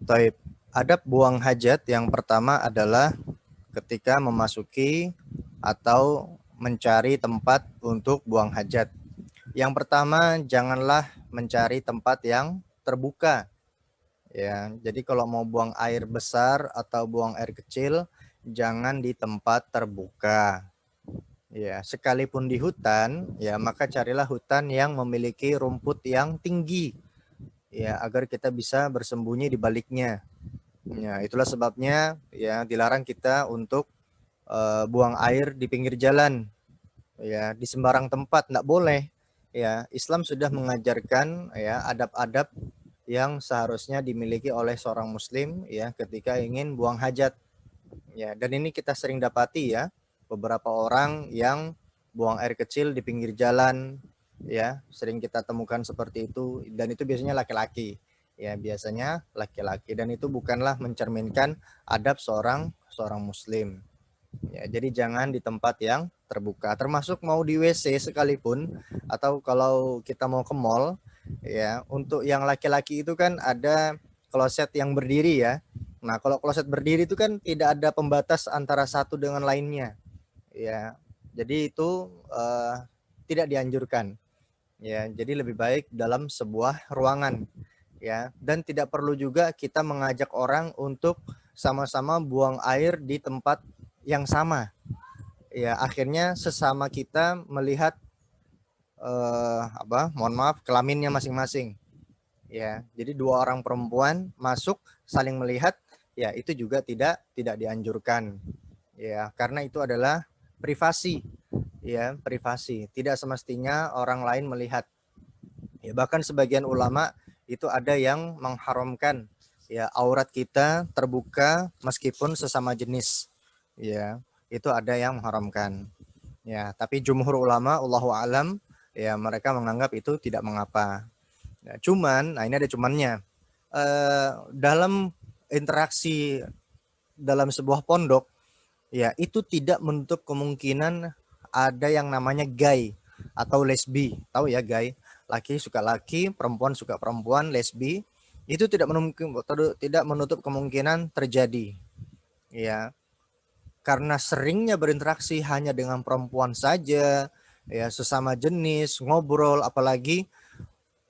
Taib. Adab buang hajat yang pertama adalah ketika memasuki atau mencari tempat untuk buang hajat. Yang pertama, janganlah mencari tempat yang terbuka. Ya, jadi kalau mau buang air besar atau buang air kecil, jangan di tempat terbuka. Ya, sekalipun di hutan, ya maka carilah hutan yang memiliki rumput yang tinggi. Ya, agar kita bisa bersembunyi di baliknya. Ya, itulah sebabnya ya dilarang kita untuk buang air di pinggir jalan, ya di sembarang tempat, tidak boleh. Ya, Islam sudah mengajarkan ya adab-adab yang seharusnya dimiliki oleh seorang Muslim ya ketika ingin buang hajat. Ya, dan ini kita sering dapati ya beberapa orang yang buang air kecil di pinggir jalan, ya sering kita temukan seperti itu, dan itu biasanya laki-laki. Ya, biasanya laki-laki, dan itu bukanlah mencerminkan adab seorang muslim. Ya, jadi jangan di tempat yang terbuka, termasuk mau di WC sekalipun, atau kalau kita mau ke mall, ya untuk yang laki-laki itu kan ada kloset yang berdiri ya. Nah, kalau kloset berdiri itu kan tidak ada pembatas antara satu dengan lainnya. Ya, jadi itu tidak dianjurkan. Ya, jadi lebih baik dalam sebuah ruangan, ya, dan tidak perlu juga kita mengajak orang untuk sama-sama buang air di tempat yang sama. Ya, akhirnya sesama kita melihat mohon maaf, kelaminnya masing-masing. Ya, jadi dua orang perempuan masuk saling melihat, ya itu juga tidak dianjurkan. Ya, karena itu adalah privasi. Ya, privasi. Tidak semestinya orang lain melihat. Ya, bahkan sebagian ulama itu ada yang mengharamkan ya aurat kita terbuka meskipun sesama jenis. Ya, itu ada yang mengharamkan. Ya, tapi jumhur ulama Allahu alam ya mereka menganggap itu tidak mengapa. Ya, cuman, nah ini ada cumannya. Dalam interaksi dalam sebuah pondok, ya itu tidak menutup kemungkinan ada yang namanya gay atau lesbi. Tahu ya gay? Laki suka laki, perempuan suka perempuan, lesbi. Itu tidak menutup kemungkinan terjadi. Ya, karena seringnya berinteraksi hanya dengan perempuan saja, ya sesama jenis, ngobrol, apalagi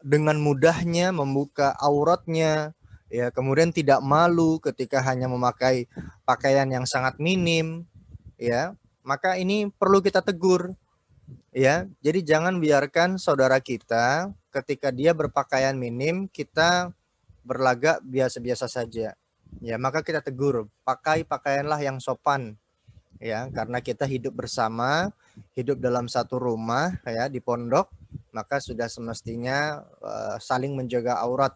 dengan mudahnya membuka auratnya, ya kemudian tidak malu ketika hanya memakai pakaian yang sangat minim, ya maka ini perlu kita tegur, ya. Jadi jangan biarkan saudara kita ketika dia berpakaian minim kita berlagak biasa-biasa saja, ya maka kita tegur, pakai pakaianlah yang sopan, ya karena kita hidup bersama, hidup dalam satu rumah ya di pondok, maka sudah semestinya saling menjaga aurat,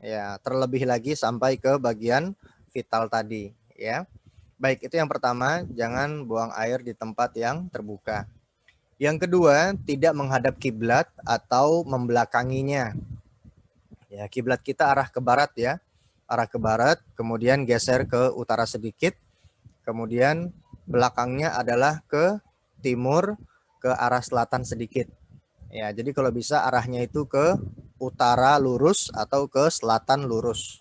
ya terlebih lagi sampai ke bagian vital tadi, ya. Baik, itu yang pertama, jangan buang air di tempat yang terbuka. Yang kedua, tidak menghadap kiblat atau membelakanginya. Ya, kiblat kita arah ke barat ya, arah ke barat, kemudian geser ke utara sedikit, kemudian belakangnya adalah ke timur, ke arah selatan sedikit. Ya, jadi kalau bisa arahnya itu ke utara lurus atau ke selatan lurus.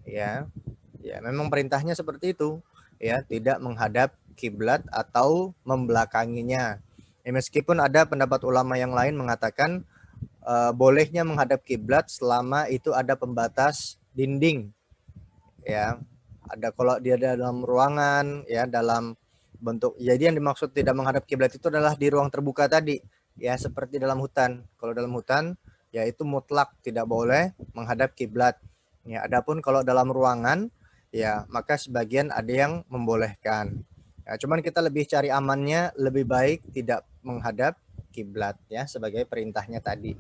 Ya. Ya, memang perintahnya seperti itu. Ya, tidak menghadap kiblat atau membelakanginya. Ya, meskipun ada pendapat ulama yang lain mengatakan bolehnya menghadap kiblat selama itu ada pembatas dinding. Ya, ada kalau dia dalam ruangan ya dalam bentuk, jadi yang dimaksud tidak menghadap kiblat itu adalah di ruang terbuka tadi ya, seperti dalam hutan. Kalau dalam hutan ya itu mutlak tidak boleh menghadap kiblat ya. Adapun kalau dalam ruangan ya maka sebagian ada yang membolehkan ya, cuman kita lebih cari amannya, lebih baik tidak menghadap kiblat ya sebagai perintahnya tadi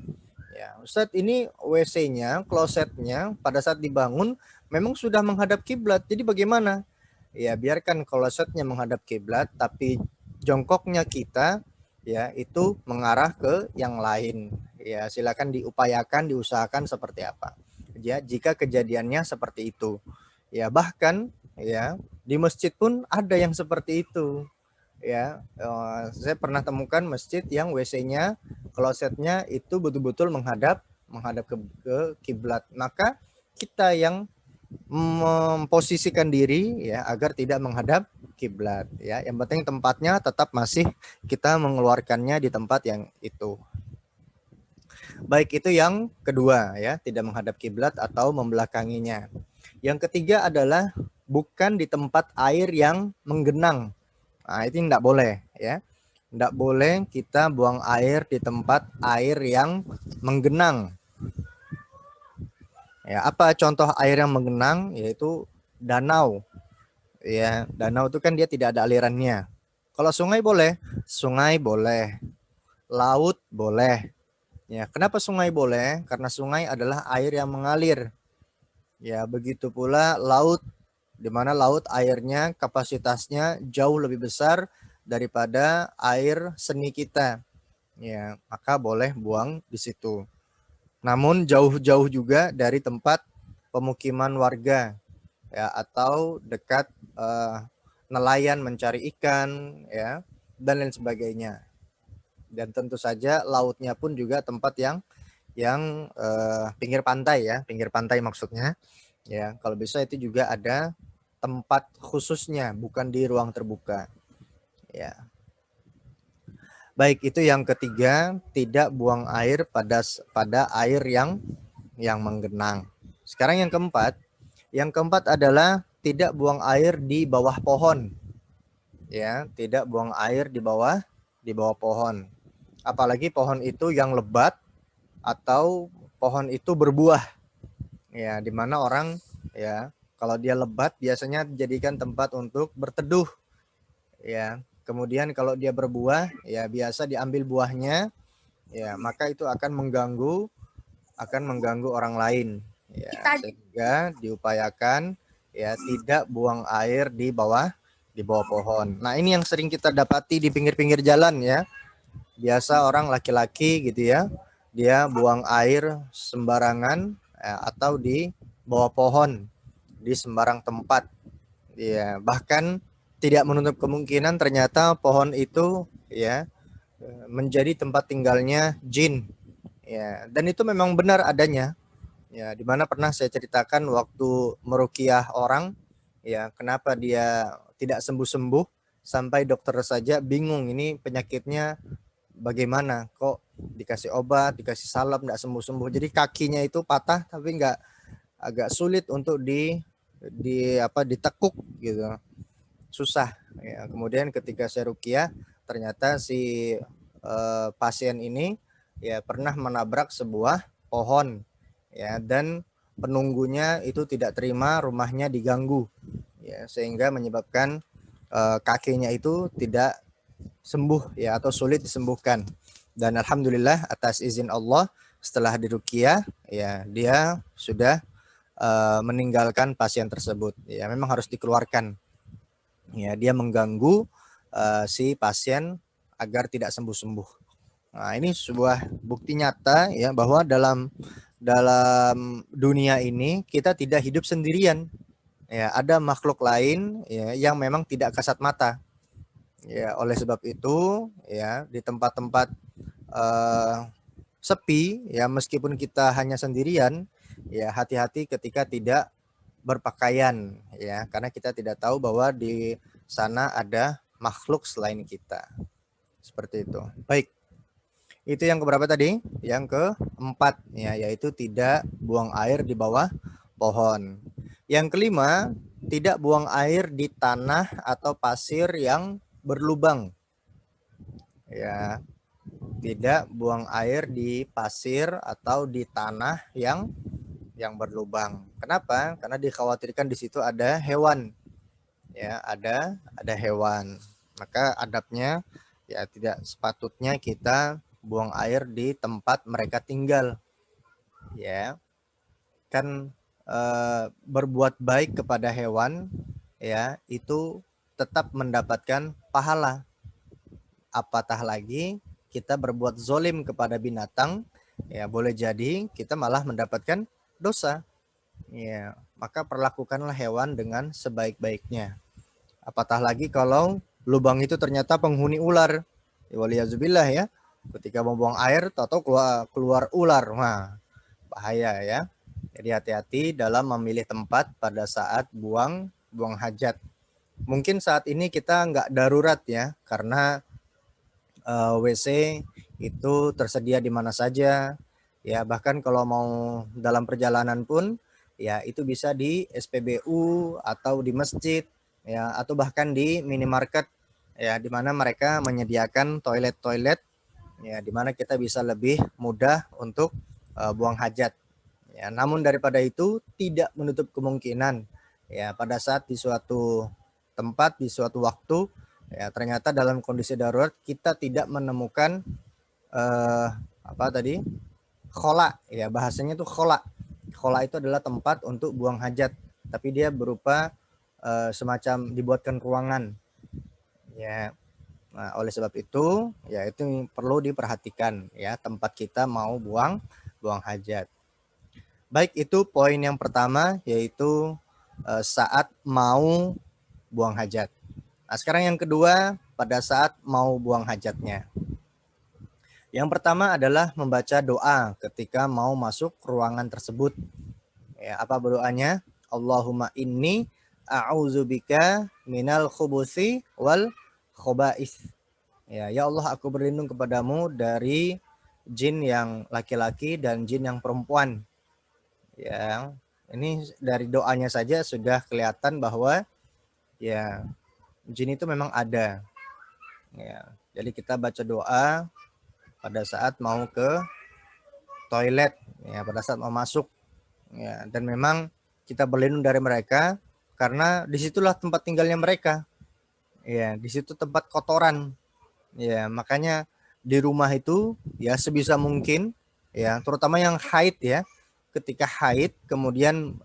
ya. Ustadz, ini WC-nya, klosetnya pada saat dibangun memang sudah menghadap kiblat. Jadi bagaimana? Ya, biarkan klosetnya menghadap kiblat, tapi jongkoknya kita ya itu mengarah ke yang lain. Ya, silakan diupayakan, diusahakan seperti apa. Ya, jika kejadiannya seperti itu. Ya, bahkan ya di masjid pun ada yang seperti itu. Ya, saya pernah temukan masjid yang WC-nya, klosetnya itu betul-betul menghadap ke kiblat. Maka kita yang memposisikan diri ya agar tidak menghadap kiblat ya. Yang penting tempatnya tetap masih kita mengeluarkannya di tempat yang itu. Baik, itu yang kedua ya, tidak menghadap kiblat atau membelakanginya. Yang ketiga adalah bukan di tempat air yang menggenang. Nah, itu tidak boleh ya. Tidak boleh kita buang air di tempat air yang menggenang. Ya, apa contoh air yang menggenang? Yaitu danau. Ya, danau itu kan dia tidak ada alirannya. Kalau sungai boleh, laut boleh. Ya, kenapa sungai boleh? Karena sungai adalah air yang mengalir. Ya, begitu pula laut, di mana laut airnya kapasitasnya jauh lebih besar daripada air seni kita. Ya, maka boleh buang di situ. Namun jauh-jauh juga dari tempat pemukiman warga ya, atau dekat nelayan mencari ikan ya, dan lain sebagainya. Dan tentu saja lautnya pun juga tempat yang pinggir pantai ya, pinggir pantai maksudnya. Ya, kalau bisa itu juga ada tempat khususnya, bukan di ruang terbuka. Ya. Baik, itu yang ketiga, tidak buang air pada air yang menggenang. Sekarang yang keempat adalah tidak buang air di bawah pohon. Ya, tidak buang air di bawah pohon. Apalagi pohon itu yang lebat atau pohon itu berbuah. Ya, di mana orang ya, kalau dia lebat biasanya dijadikan tempat untuk berteduh. Ya, kemudian kalau dia berbuah, ya biasa diambil buahnya, ya maka itu akan mengganggu orang lain. Ya, sehingga diupayakan ya tidak buang air di bawah pohon. Nah, ini yang sering kita dapati di pinggir-pinggir jalan ya. Biasa orang laki-laki gitu ya, dia buang air sembarangan ya, atau di bawah pohon di sembarang tempat. Ya, bahkan tidak menutup kemungkinan ternyata pohon itu ya menjadi tempat tinggalnya jin. Ya, dan itu memang benar adanya. Ya, di mana pernah saya ceritakan waktu meruqyah orang, ya, kenapa dia tidak sembuh-sembuh sampai dokter saja bingung ini penyakitnya bagaimana, kok dikasih obat, dikasih salep enggak sembuh-sembuh. Jadi kakinya itu patah tapi enggak, agak sulit untuk ditekuk gitu. Susah ya. Kemudian ketika saya ruqyah ternyata si pasien ini ya pernah menabrak sebuah pohon ya, dan penunggunya itu tidak terima rumahnya diganggu ya, sehingga menyebabkan kakinya itu tidak sembuh ya, atau sulit disembuhkan. Dan alhamdulillah atas izin Allah setelah diruqyah ya dia sudah meninggalkan pasien tersebut. Ya, memang harus dikeluarkan. Ya, dia mengganggu si pasien agar tidak sembuh-sembuh. Nah, ini sebuah bukti nyata ya bahwa dalam dunia ini kita tidak hidup sendirian. Ya, ada makhluk lain ya yang memang tidak kasat mata. Ya, oleh sebab itu ya di tempat-tempat sepi ya, meskipun kita hanya sendirian ya, hati-hati ketika tidak berpakaian ya, karena kita tidak tahu bahwa di sana ada makhluk selain kita. Seperti itu. Baik. Itu yang keberapa tadi? Yang keempat ya, yaitu tidak buang air di bawah pohon. Yang kelima, tidak buang air di tanah atau pasir yang berlubang. Ya, tidak buang air di pasir atau di tanah yang berlubang. Kenapa? Karena dikhawatirkan di situ ada hewan. Ya, ada hewan. Maka adabnya ya tidak sepatutnya kita buang air di tempat mereka tinggal. Ya. Kan berbuat baik kepada hewan ya itu tetap mendapatkan pahala. Apatah lagi kita berbuat zolim kepada binatang, ya boleh jadi kita malah mendapatkan dosa. Ya, maka perlakukanlah hewan dengan sebaik-baiknya. Apatah lagi kalau lubang itu ternyata penghuni ular. Waliyazubillah ya. Ketika membuang air, tahu keluar ular. Wah, bahaya ya. Jadi hati-hati dalam memilih tempat pada saat buang hajat. Mungkin saat ini kita nggak darurat ya, karena WC itu tersedia di mana saja. Ya, bahkan kalau mau dalam perjalanan pun ya itu bisa di SPBU atau di masjid ya, atau bahkan di minimarket ya, di mana mereka menyediakan toilet-toilet ya, di mana kita bisa lebih mudah untuk buang hajat. Ya, namun daripada itu tidak menutup kemungkinan ya pada saat di suatu tempat di suatu waktu ya ternyata dalam kondisi darurat kita tidak menemukan apa tadi khola ya, bahasanya itu khola. Khola itu adalah tempat untuk buang hajat, tapi dia berupa semacam dibuatkan ruangan ya. Nah, oleh sebab itu ya itu perlu diperhatikan ya tempat kita mau buang hajat. Baik, itu poin yang pertama, yaitu saat mau buang hajat. Nah, sekarang yang kedua, pada saat mau buang hajatnya. Yang pertama adalah membaca doa ketika mau masuk ruangan tersebut. Ya, apa doanya? Allahumma inni a'udzubika minal khubuthi wal khobais. Ya, ya Allah, aku berlindung kepadamu dari jin yang laki-laki dan jin yang perempuan. Ya, ini dari doanya saja sudah kelihatan bahwa ya jin itu memang ada. Ya, jadi kita baca doa pada saat mau ke toilet, ya pada saat mau masuk. Ya, dan memang kita berlindung dari mereka karena disitulah tempat tinggalnya mereka. Ya, di situ tempat kotoran. Ya, makanya di rumah itu ya sebisa mungkin ya, terutama yang haid ya, ketika haid kemudian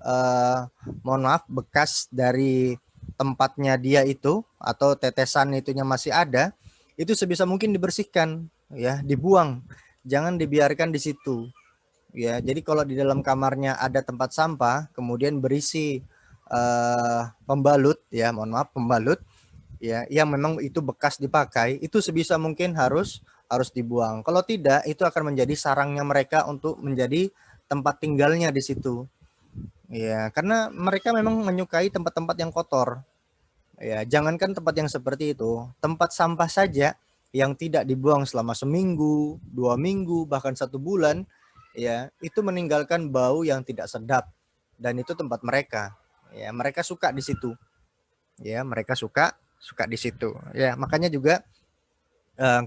mohon maaf bekas dari tempatnya dia itu atau tetesan itunya masih ada, itu sebisa mungkin dibersihkan ya, dibuang, jangan dibiarkan di situ ya. Jadi kalau di dalam kamarnya ada tempat sampah kemudian berisi pembalut ya, mohon maaf pembalut ya, yang memang itu bekas dipakai, itu sebisa mungkin harus dibuang. Kalau tidak, itu akan menjadi sarangnya mereka untuk menjadi tempat tinggalnya di situ. Ya, karena mereka memang menyukai tempat-tempat yang kotor. Ya, jangankan tempat yang seperti itu, tempat sampah saja yang tidak dibuang selama seminggu, 2 minggu, bahkan 1 bulan, ya itu meninggalkan bau yang tidak sedap. Dan itu tempat mereka. Ya, mereka suka di situ. Ya, mereka suka di situ. Ya, makanya juga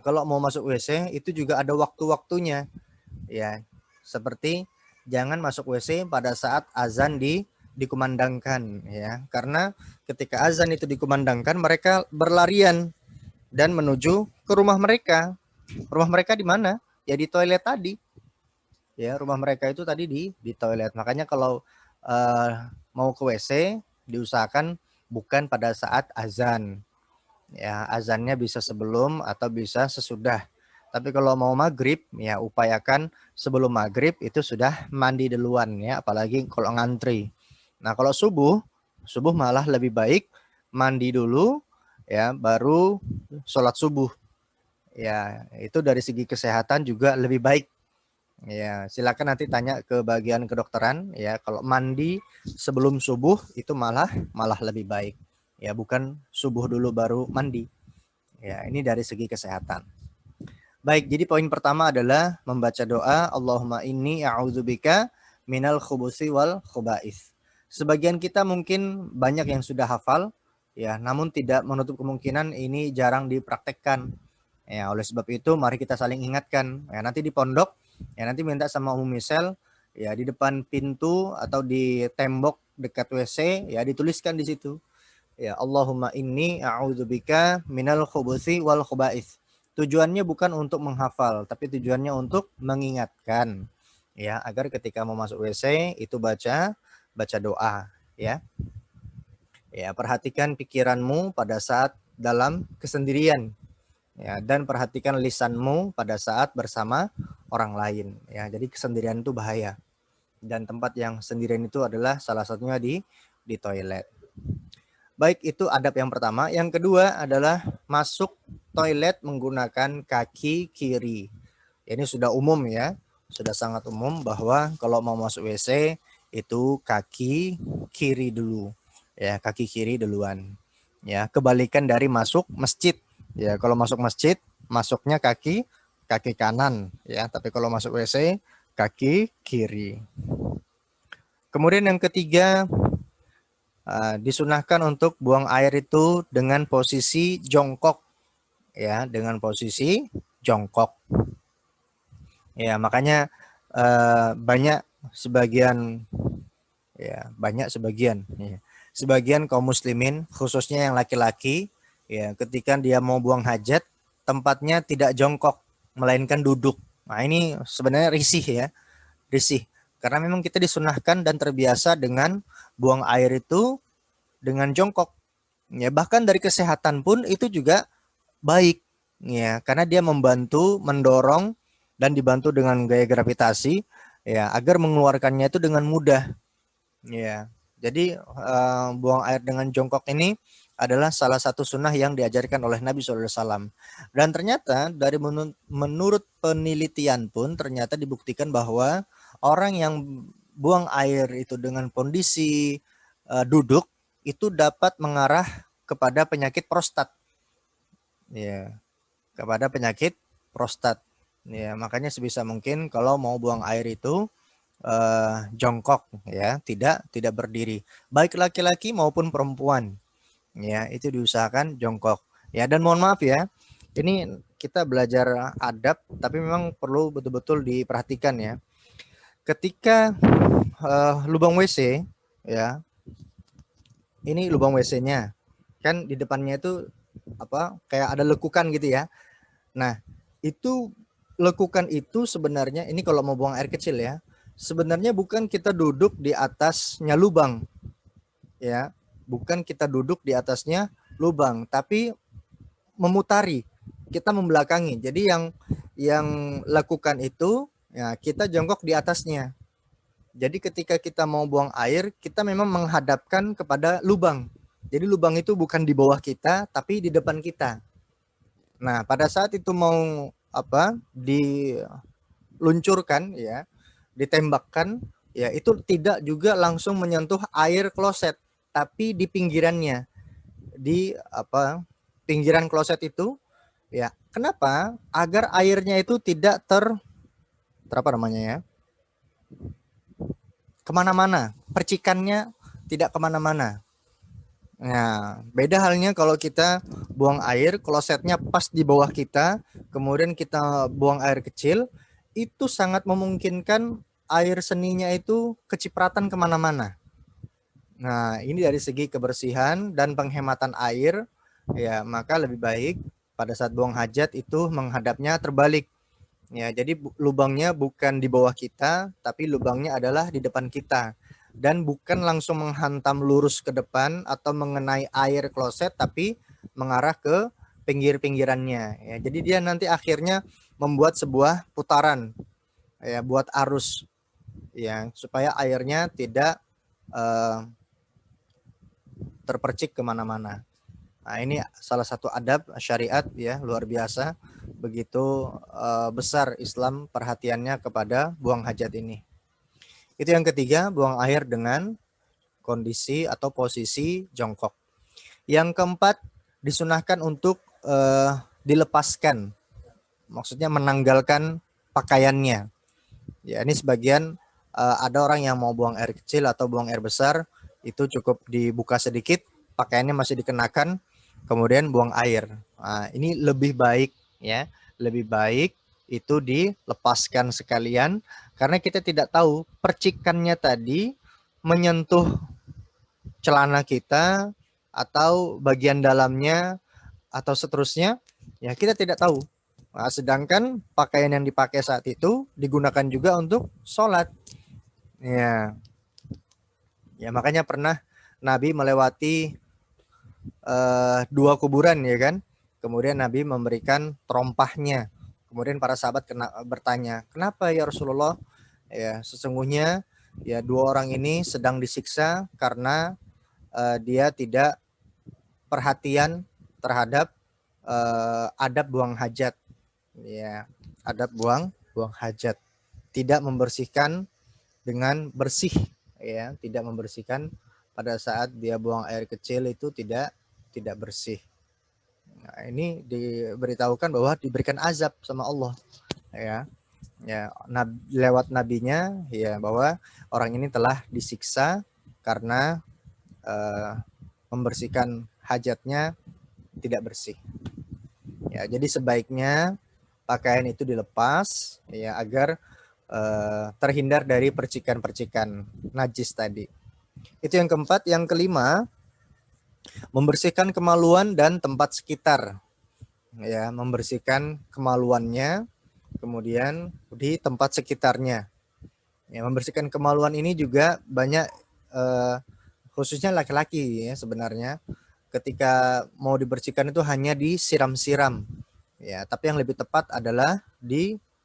kalau mau masuk WC itu juga ada waktu-waktunya. Ya, seperti jangan masuk WC pada saat azan dikumandangkan ya. Karena ketika azan itu dikumandangkan mereka berlarian dan menuju ke rumah mereka. Rumah mereka di mana? Ya di toilet tadi. Ya, rumah mereka itu tadi di toilet. Makanya kalau mau ke WC diusahakan bukan pada saat azan. Ya, azannya bisa sebelum atau bisa sesudah. Tapi kalau mau maghrib, ya upayakan sebelum maghrib itu sudah mandi duluan ya, apalagi kalau ngantri. Nah, kalau subuh malah lebih baik mandi dulu ya, baru sholat subuh. Ya, itu dari segi kesehatan juga lebih baik. Ya, silakan nanti tanya ke bagian kedokteran ya, kalau mandi sebelum subuh itu malah lebih baik. Ya, bukan subuh dulu baru mandi. Ya, ini dari segi kesehatan. Baik, jadi poin pertama adalah membaca doa Allahumma inni a'udzubika minal khubusi wal khubais. Sebagian kita mungkin banyak yang sudah hafal ya, namun tidak menutup kemungkinan ini jarang dipraktekkan. Ya, oleh sebab itu mari kita saling ingatkan. Ya, nanti di pondok ya nanti minta sama Ummu Misel ya di depan pintu atau di tembok dekat WC ya dituliskan di situ. Ya, Allahumma inni a'udzubika minal khubuthi wal khubais. Tujuannya bukan untuk menghafal, tapi tujuannya untuk mengingatkan. Ya, agar ketika mau masuk WC itu baca doa, ya. Ya, perhatikan pikiranmu pada saat dalam kesendirian. Ya, dan perhatikan lisanmu pada saat bersama orang lain. Ya, jadi kesendirian itu bahaya. Dan tempat yang sendirian itu adalah salah satunya di toilet. Baik, itu adab yang pertama. Yang kedua adalah masuk toilet menggunakan kaki kiri. Ini sudah umum ya, sudah sangat umum bahwa kalau mau masuk WC itu kaki kiri dulu. Ya, kaki kiri duluan. Ya, kebalikan dari masuk masjid. Ya, kalau masuk masjid, masuknya kaki kanan, ya. Tapi kalau masuk WC, kaki kiri. Kemudian yang ketiga, disunahkan untuk buang air itu dengan posisi jongkok, ya, dengan posisi jongkok. Ya, makanya banyak sebagian sebagian kaum muslimin khususnya yang laki-laki, ya, ketika dia mau buang hajat tempatnya tidak jongkok melainkan duduk. Nah, ini sebenarnya risih karena memang kita disunahkan dan terbiasa dengan buang air itu dengan jongkok, ya, bahkan dari kesehatan pun itu juga baik, ya, karena dia membantu mendorong dan dibantu dengan gaya gravitasi, ya, agar mengeluarkannya itu dengan mudah, ya. Jadi buang air dengan jongkok ini adalah salah satu sunnah yang diajarkan oleh Nabi SAW. Dan ternyata dari menurut penelitian pun ternyata dibuktikan bahwa orang yang buang air itu dengan kondisi duduk itu dapat mengarah kepada penyakit prostat, ya, kepada penyakit prostat. Ya, makanya sebisa mungkin kalau mau buang air itu jongkok, ya, tidak berdiri. Baik laki-laki maupun perempuan, ya, itu diusahakan jongkok. Ya, dan mohon maaf ya, ini kita belajar adab tapi memang perlu betul-betul diperhatikan ya. Ketika lubang WC, ya, ini lubang WC-nya. Kan di depannya itu kayak ada lekukan gitu ya. Nah, itu lekukan itu sebenarnya ini kalau mau buang air kecil ya, sebenarnya bukan kita duduk di atasnya lubang, ya. Bukan kita duduk di atasnya lubang, tapi memutari, kita membelakangi. Jadi yang lekukan itu, ya, kita jongkok di atasnya. Jadi ketika kita mau buang air, kita memang menghadapkan kepada lubang. Jadi lubang itu bukan di bawah kita, tapi di depan kita. Nah, pada saat itu mau diluncurkan, ya, ditembakkan, ya, itu tidak juga langsung menyentuh air kloset, tapi di pinggirannya, di pinggiran kloset itu, ya. Kenapa? Agar airnya itu tidak kemana-mana, percikannya tidak kemana-mana. Nah, beda halnya kalau kita buang air, klosetnya pas di bawah kita, kemudian kita buang air kecil, itu sangat memungkinkan air seninya itu kecipratan kemana-mana. Nah, ini dari segi kebersihan dan penghematan air, ya, maka lebih baik pada saat buang hajat itu menghadapnya terbalik. Ya, jadi lubangnya bukan di bawah kita, tapi lubangnya adalah di depan kita. Dan bukan langsung menghantam lurus ke depan atau mengenai air kloset, tapi mengarah ke pinggir-pinggirannya. Ya, jadi dia nanti akhirnya membuat sebuah putaran, ya, buat arus, ya, supaya airnya tidak terpercik kemana-mana. Nah, ini salah satu adab syariat, ya, luar biasa. Begitu besar Islam perhatiannya kepada buang hajat ini. Itu yang ketiga, buang air dengan kondisi atau posisi jongkok. Yang keempat, disunahkan untuk dilepaskan. Maksudnya menanggalkan pakaiannya. Ya, ini sebagian ada orang yang mau buang air kecil atau buang air besar, itu cukup dibuka sedikit, pakaiannya masih dikenakan, kemudian buang air. Nah, ini lebih baik, ya, lebih baik itu dilepaskan sekalian karena kita tidak tahu percikannya tadi menyentuh celana kita atau bagian dalamnya atau seterusnya, ya, kita tidak tahu. Nah, sedangkan pakaian yang dipakai saat itu digunakan juga untuk sholat, ya. Ya, makanya pernah Nabi melewati dua kuburan, ya kan. Kemudian Nabi memberikan terompahnya. Kemudian para sahabat bertanya, kenapa ya Rasulullah? Ya, sesungguhnya, ya, dua orang ini sedang disiksa karena dia tidak perhatian terhadap adab buang hajat, ya, adab buang hajat, tidak membersihkan dengan bersih, ya, tidak membersihkan pada saat dia buang air kecil itu tidak bersih. Nah, ini diberitahukan bahwa diberikan azab sama Allah, ya. Ya, lewat nabinya, ya, bahwa orang ini telah disiksa karena membersihkan hajatnya tidak bersih. Ya, jadi sebaiknya pakaian itu dilepas, ya, agar terhindar dari percikan-percikan najis tadi. Itu yang keempat. Yang kelima, membersihkan kemaluan dan tempat sekitar. Ya, membersihkan kemaluannya, kemudian di tempat sekitarnya. Ya, membersihkan kemaluan ini juga banyak, khususnya laki-laki ya sebenarnya. Ketika mau dibersihkan itu hanya disiram-siram. Ya, tapi yang lebih tepat adalah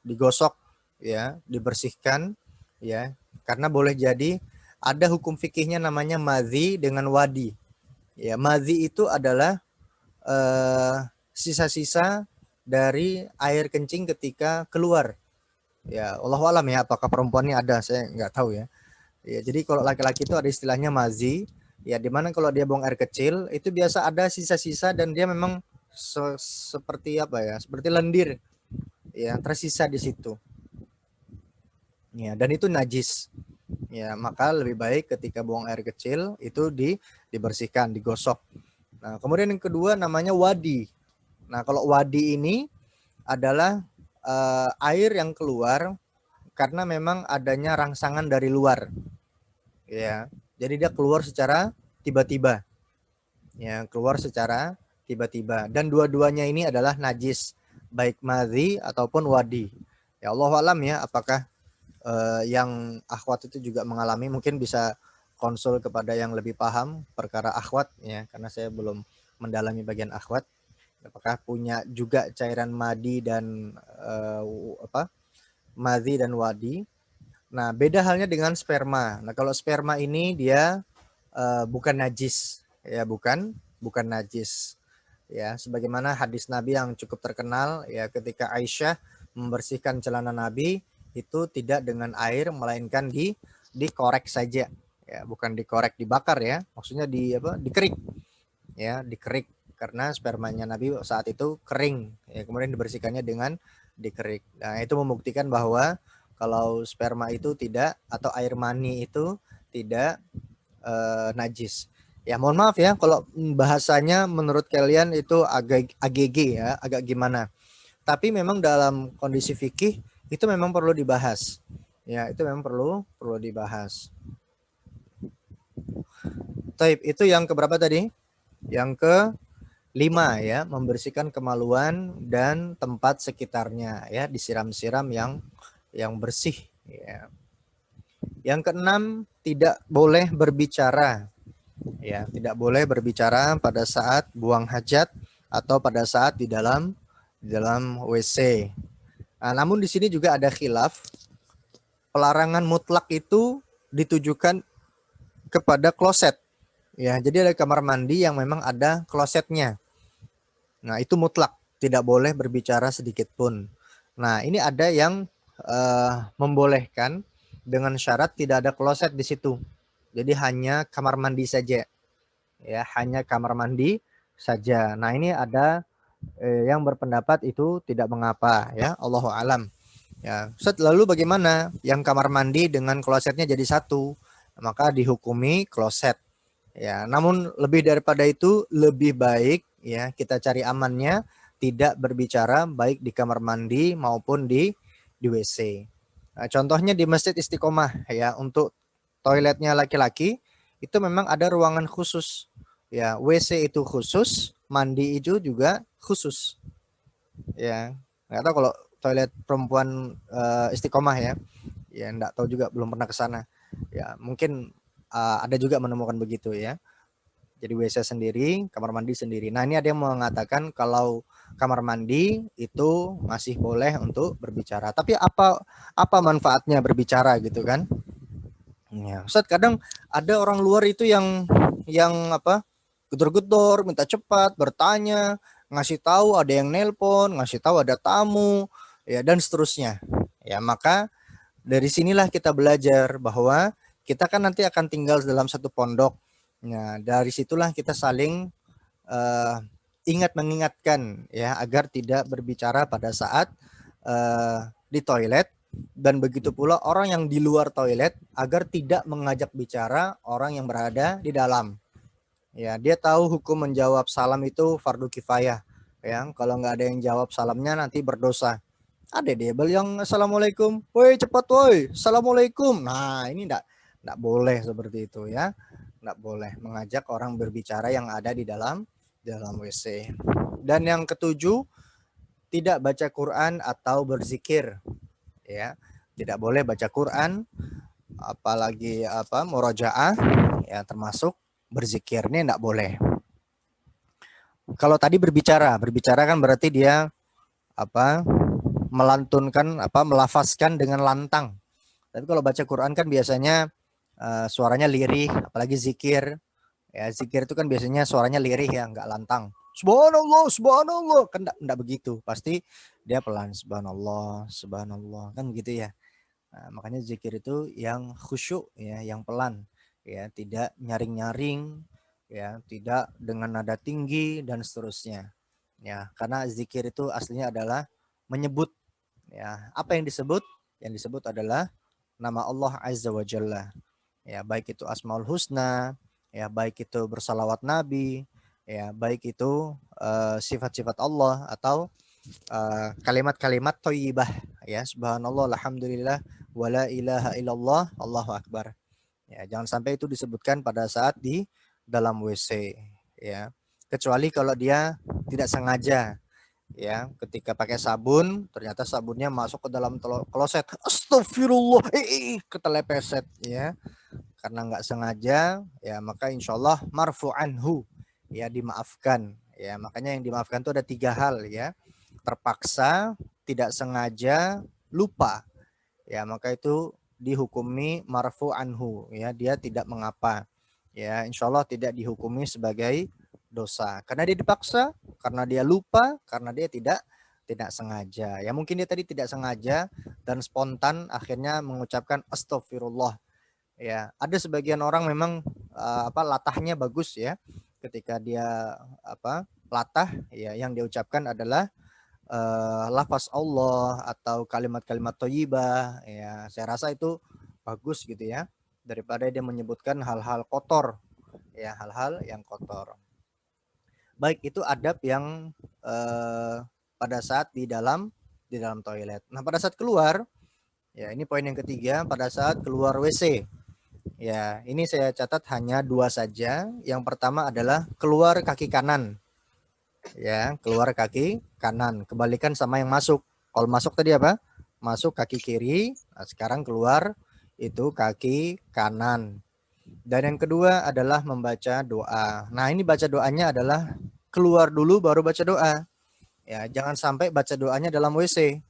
digosok, ya, dibersihkan, ya, karena boleh jadi ada hukum fikihnya namanya madhi dengan wadi. Ya, madhi itu adalah sisa-sisa dari air kencing ketika keluar. Ya, Allahu alam ya, apakah perempuannya ada, saya nggak tahu ya. Ya, jadi kalau laki-laki itu ada istilahnya mazi, ya, dimana kalau dia buang air kecil itu biasa ada sisa-sisa dan dia memang seperti apa ya, seperti lendir, ya, tersisa di situ. Ya, dan itu najis. Ya, maka lebih baik ketika buang air kecil itu dibersihkan, digosok. Nah, kemudian yang kedua namanya wadi. Nah, kalau wadi ini adalah air yang keluar karena memang adanya rangsangan dari luar. Ya, jadi dia keluar secara tiba-tiba. Ya, keluar secara tiba-tiba. Dan dua-duanya ini adalah najis, baik madhi ataupun wadi. Ya, Allah alam ya, apakah yang akhwat itu juga mengalami, mungkin bisa konsul kepada yang lebih paham perkara akhwat ya, karena saya belum mendalami bagian akhwat. Apakah punya juga cairan madi dan madhi dan wadi. Nah, beda halnya dengan sperma. Nah, kalau sperma ini dia bukan najis, ya, bukan najis. Ya, sebagaimana hadis Nabi yang cukup terkenal, ya, ketika Aisyah membersihkan celana Nabi itu tidak dengan air melainkan dikorek saja. Ya, bukan dikorek dibakar ya. Maksudnya dikerik. Ya, dikerik karena spermanya Nabi saat itu kering. Ya, kemudian dibersihkannya dengan dikerik. Nah, itu membuktikan bahwa kalau sperma itu tidak, atau air mani itu tidak najis. Ya, mohon maaf ya kalau bahasanya menurut kalian itu agak AGG ya, agak gimana. Tapi memang dalam kondisi fikih itu memang perlu dibahas. Ya, itu memang perlu dibahas. Taib, itu yang keberapa tadi? Yang ke-5 ya, membersihkan kemaluan dan tempat sekitarnya ya, disiram-siram yang bersih ya. Yang ke-6, tidak boleh berbicara. Ya, tidak boleh berbicara pada saat buang hajat atau pada saat di dalam WC. Nah, namun di sini juga ada khilaf. Pelarangan mutlak itu ditujukan kepada kloset. Ya, jadi ada kamar mandi yang memang ada klosetnya. Nah, itu mutlak, tidak boleh berbicara sedikit pun. Nah, ini ada yang membolehkan dengan syarat tidak ada kloset di situ. Jadi hanya kamar mandi saja. Ya, hanya kamar mandi saja. Nah, ini ada yang berpendapat itu tidak mengapa ya, Allahu alam. Ya, lalu bagaimana yang kamar mandi dengan klosetnya jadi satu? Maka dihukumi kloset. Ya, namun lebih daripada itu lebih baik ya kita cari amannya, tidak berbicara baik di kamar mandi maupun di WC. Nah, contohnya di Masjid Istiqomah ya, untuk toiletnya laki-laki itu memang ada ruangan khusus. Ya, WC itu khusus, mandi itu juga khusus. Ya, nggak tahu kalau toilet perempuan Istiqomah ya. Ya, nggak tahu juga, belum pernah ke sana. Ya, mungkin ada juga menemukan begitu ya. Jadi WC sendiri, kamar mandi sendiri. Nah, ini ada yang mengatakan kalau kamar mandi itu masih boleh untuk berbicara. Tapi apa manfaatnya berbicara gitu kan? Ya, Ustaz, kadang ada orang luar itu yang apa? Gedor-gedor, minta cepat, bertanya, ngasih tahu ada yang nelpon, ngasih tahu ada tamu, ya, dan seterusnya. Ya, maka dari sinilah kita belajar bahwa kita kan nanti akan tinggal dalam satu pondok. Nah, dari situlah kita saling ingat mengingatkan ya agar tidak berbicara pada saat di toilet, dan begitu pula orang yang di luar toilet agar tidak mengajak bicara orang yang berada di dalam. Ya, dia tahu hukum menjawab salam itu fardu kifayah. Ya, kalau nggak ada yang jawab salamnya nanti berdosa. Ada dia yang assalamualaikum, woi cepat woi, assalamualaikum. Nah ini enggak boleh seperti itu ya, enggak boleh mengajak orang berbicara yang ada di dalam WC. Dan yang ketujuh, tidak baca Quran atau berzikir, ya, tidak boleh baca Quran, apalagi murojaah, ya termasuk berzikir ini enggak boleh. Kalau tadi berbicara kan berarti dia melantunkan melafazkan dengan lantang. Tapi kalau baca Quran kan biasanya suaranya lirih, apalagi zikir. Ya, zikir itu kan biasanya suaranya lirih ya, enggak lantang. Subhanallah, subhanallah, kan enggak begitu. Pasti dia pelan, subhanallah, subhanallah, kan begitu ya. Nah, makanya zikir itu yang khusyuk ya, yang pelan ya, tidak nyaring-nyaring ya, tidak dengan nada tinggi dan seterusnya. Ya, karena zikir itu aslinya adalah menyebut ya. Apa yang disebut? Yang disebut adalah nama Allah Azza wa Jalla. Ya, baik itu Asmaul Husna, ya baik itu bersalawat Nabi, ya baik itu sifat-sifat Allah atau kalimat-kalimat thayyibah ya, subhanallah, alhamdulillah, wala ilaha illallah, Allahu akbar. Ya, jangan sampai itu disebutkan pada saat di dalam WC ya. Kecuali kalau dia tidak sengaja ya, ketika pakai sabun ternyata sabunnya masuk ke dalam kloset, astagfirullah, ketelepeset ya, karena nggak sengaja ya, maka insya Allah marfu anhu ya, dimaafkan ya. Makanya yang dimaafkan itu ada 3 hal ya: terpaksa, tidak sengaja, lupa ya, maka itu dihukumi marfu anhu ya, dia tidak mengapa ya, insya Allah tidak dihukumi sebagai dosa karena dia dipaksa, karena dia lupa, karena dia tidak sengaja ya. Mungkin dia tadi tidak sengaja dan spontan akhirnya mengucapkan astagfirullah ya. Ada sebagian orang memang latahnya bagus ya, ketika dia latah ya, yang dia ucapkan adalah lafaz Allah atau kalimat-kalimat thayyibah ya. Saya rasa itu bagus gitu ya, daripada dia menyebutkan hal-hal kotor ya, hal-hal yang kotor. Baik, itu adab yang pada saat di dalam toilet. Nah, pada saat keluar ya, ini poin yang ketiga, pada saat keluar WC. Ya, ini saya catat hanya 2 saja. Yang pertama adalah keluar kaki kanan. Ya, keluar kaki kanan. Kebalikan sama yang masuk. Kalau masuk tadi apa? Masuk kaki kiri. Nah, sekarang keluar itu kaki kanan. Dan yang kedua adalah membaca doa. Nah, ini baca doanya adalah keluar dulu baru baca doa. Ya, jangan sampai baca doanya dalam WC.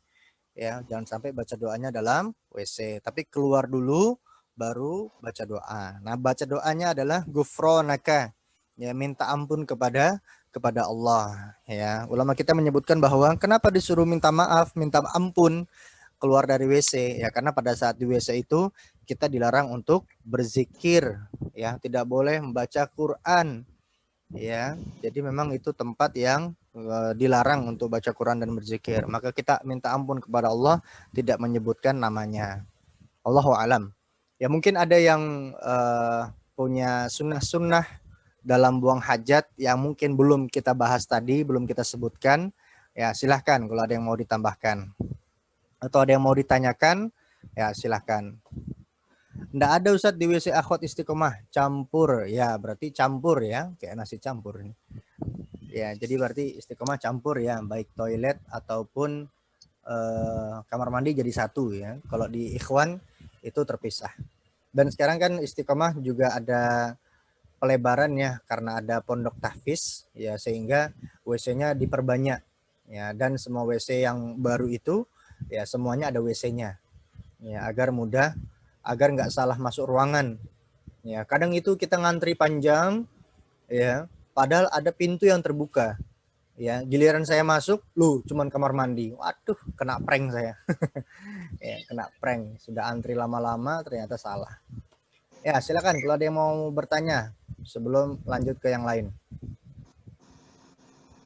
Ya, jangan sampai baca doanya dalam WC, tapi keluar dulu baru baca doa. Nah, baca doanya adalah ghufranaka. Ya, minta ampun kepada Allah ya. Ulama kita menyebutkan bahwa kenapa disuruh minta maaf, minta ampun keluar dari WC ya, karena pada saat di WC itu kita dilarang untuk berzikir ya, tidak boleh membaca Quran ya. Jadi memang itu tempat yang dilarang untuk baca Quran dan berzikir. Maka kita minta ampun kepada Allah, tidak menyebutkan namanya. Allahu alam. Ya, mungkin ada yang punya sunnah-sunnah dalam buang hajat yang mungkin belum kita bahas tadi, belum kita sebutkan. Ya, silahkan kalau ada yang mau ditambahkan atau ada yang mau ditanyakan, ya silahkan. Nggak ada Ustadz di WC akhwat istiqomah campur ya, berarti campur ya, kayak nasi campur ini ya. Jadi berarti istiqomah campur ya, baik toilet ataupun kamar mandi jadi satu ya. Kalau di ikhwan itu terpisah. Dan sekarang kan istiqomah juga ada pelebaran ya, karena ada pondok tahfiz ya, sehingga WC-nya diperbanyak ya, dan semua WC yang baru itu ya semuanya ada WC-nya ya, agar mudah, agar nggak salah masuk ruangan ya. Kadang itu kita ngantri panjang ya, padahal ada pintu yang terbuka ya, giliran saya masuk lu cuman kamar mandi, waduh kena prank saya. Ya, kena prank, sudah antri lama-lama ternyata salah Ya, silakan kalau ada yang mau bertanya sebelum lanjut ke yang lain.